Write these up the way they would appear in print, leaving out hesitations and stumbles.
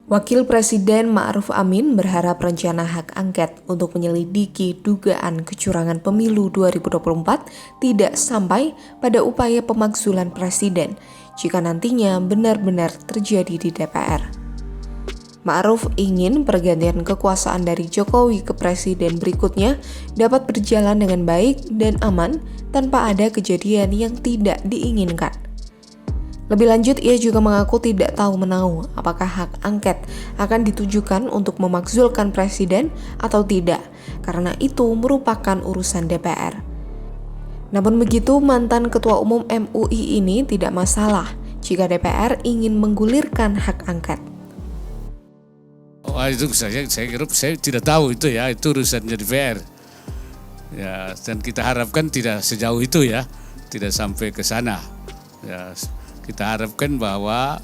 Wakil Presiden Ma'ruf Amin berharap rencana hak angket untuk menyelidiki dugaan kecurangan pemilu 2024 tidak sampai pada upaya pemakzulan Presiden jika nantinya benar-benar terjadi di DPR. Ma'ruf ingin pergantian kekuasaan dari Jokowi ke Presiden berikutnya dapat berjalan dengan baik dan aman tanpa ada kejadian yang tidak diinginkan. Lebih lanjut, ia juga mengaku tidak tahu menahu apakah hak angket akan ditujukan untuk memakzulkan presiden atau tidak, karena itu merupakan urusan DPR. Namun begitu, mantan Ketua Umum MUI ini tidak masalah jika DPR ingin menggulirkan hak angket. Itu saya tidak tahu itu ya, itu urusannya DPR. Ya, dan kita harapkan tidak sejauh itu ya, tidak sampai ke sana. Ya, kita harapkan bahwa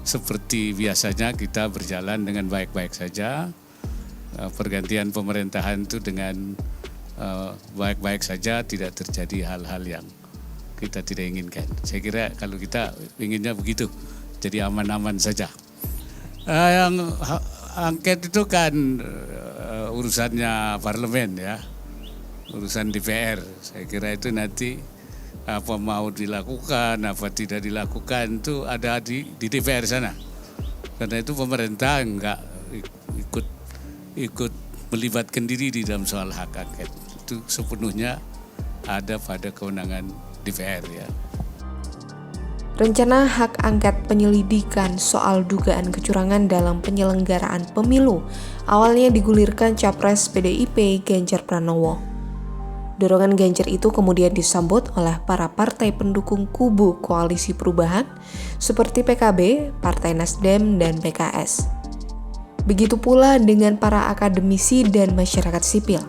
seperti biasanya kita berjalan dengan baik-baik saja. Pergantian pemerintahan itu dengan baik-baik saja, tidak terjadi hal-hal yang kita tidak inginkan. Saya kira kalau kita inginnya begitu, jadi aman-aman saja. Yang angket itu kan urusannya parlemen ya, urusan DPR. Saya kira itu nanti apa mau dilakukan, apa tidak dilakukan itu ada di DPR sana. Karena itu pemerintah enggak ikut melibatkan diri di dalam soal hak angket. Itu sepenuhnya ada pada kewenangan DPR ya. Rencana hak angket penyelidikan soal dugaan kecurangan dalam penyelenggaraan pemilu awalnya digulirkan Capres PDIP Ganjar Pranowo. Dorongan Ganjar itu kemudian disambut oleh para partai pendukung kubu Koalisi Perubahan seperti PKB, Partai Nasdem, dan PKS. Begitu pula dengan para akademisi dan masyarakat sipil.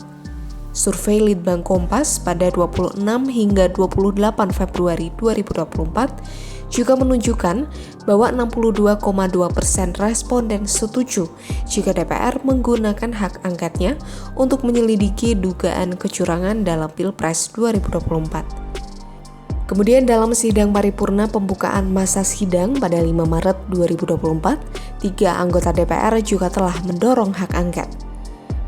Survei Litbang Kompas pada 26 hingga 28 Februari 2024 juga menunjukkan bahwa 62,2% responden setuju jika DPR menggunakan hak angketnya untuk menyelidiki dugaan kecurangan dalam Pilpres 2024. Kemudian dalam sidang paripurna pembukaan masa sidang pada 5 Maret 2024, 3 anggota DPR juga telah mendorong hak angket.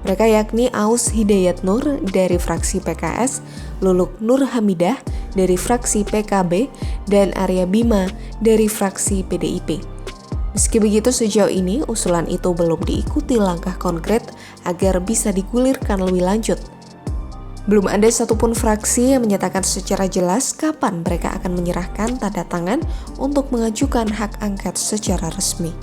Mereka yakni Aus Hidayat Nur dari fraksi PKS, Luluk Nur Hamidah dari fraksi PKB, dan Arya Bima dari fraksi PDIP. Meski begitu, sejauh ini usulan itu belum diikuti langkah konkret agar bisa digulirkan lebih lanjut. Belum ada satupun fraksi yang menyatakan secara jelas kapan mereka akan menyerahkan tanda tangan untuk mengajukan hak angket secara resmi.